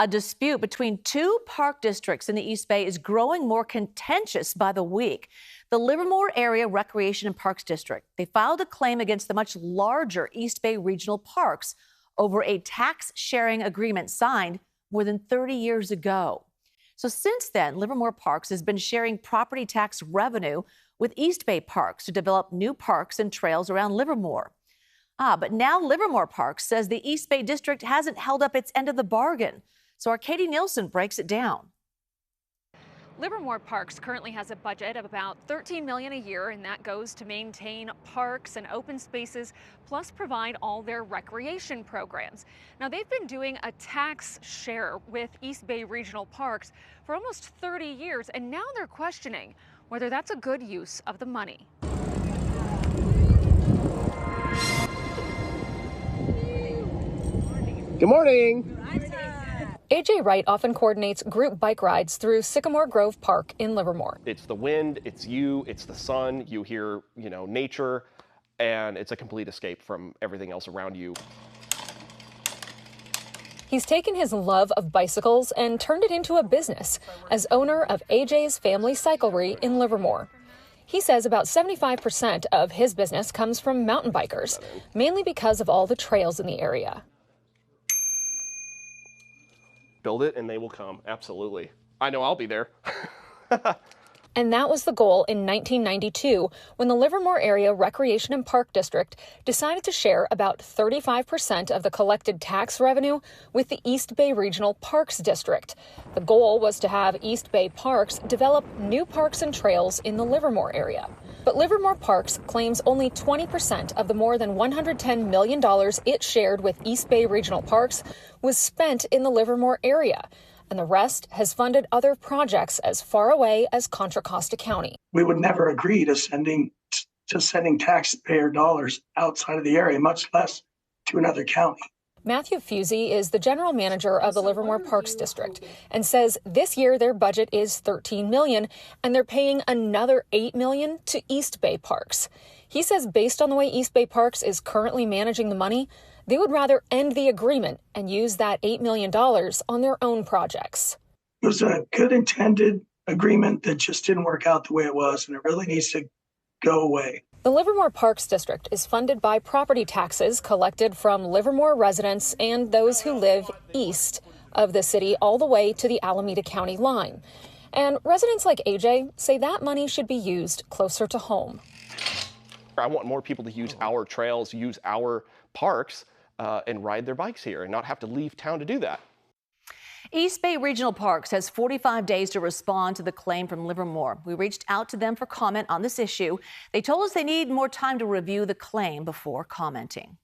A dispute between two park districts in the East Bay is growing more contentious by the week. The Livermore Area Recreation and Parks District, they filed a claim against the much larger East Bay Regional Parks over a tax-sharing agreement signed more than 30 years ago. So since then, Livermore Parks has been sharing property tax revenue with East Bay Parks to develop new parks and trails around Livermore. But now Livermore Parks says the East Bay District hasn't held up its end of the bargain. So our Katie Nielsen breaks it down. Livermore Parks currently has a budget of about $13 million a year, and that goes to maintain parks and open spaces, plus provide all their recreation programs. Now, they've been doing a tax share with East Bay Regional Parks for almost 30 years, and now they're questioning whether that's a good use of the money. Good morning. AJ Wright often coordinates group bike rides through Sycamore Grove Park in Livermore. It's the wind, it's you, it's the sun, you hear, nature, and it's a complete escape from everything else around you. He's taken his love of bicycles and turned it into a business as owner of AJ's Family Cyclery in Livermore. He says about 75% of his business comes from mountain bikers, mainly because of all the trails in the area. Build it and they will come. Absolutely. I know I'll be there. And that was the goal in 1992 when the Livermore Area Recreation and Park District decided to share about 35% of the collected tax revenue with the East Bay Regional Parks District. The goal was to have East Bay Parks develop new parks and trails in the Livermore area. But Livermore Parks claims only 20% of the more than $110 million it shared with East Bay Regional Parks was spent in the Livermore area, and the rest has funded other projects as far away as Contra Costa County. We would never agree to sending taxpayer dollars outside of the area, much less to another county. Matthew Fusey is the general manager of the Livermore Parks District and says this year their budget is $13 million and they're paying another $8 million to East Bay Parks. He says based on the way East Bay Parks is currently managing the money, they would rather end the agreement and use that $8 million on their own projects. It was a good intended agreement that just didn't work out the way it was, and it really needs to go away. The Livermore Parks District is funded by property taxes collected from Livermore residents and those who live east of the city all the way to the Alameda County line. And residents like AJ say that money should be used closer to home. I want more people to use our trails, use our parks, and ride their bikes here and not have to leave town to do that. East Bay Regional Parks has 45 days to respond to the claim from Livermore. We reached out to them for comment on this issue. They told us they need more time to review the claim before commenting.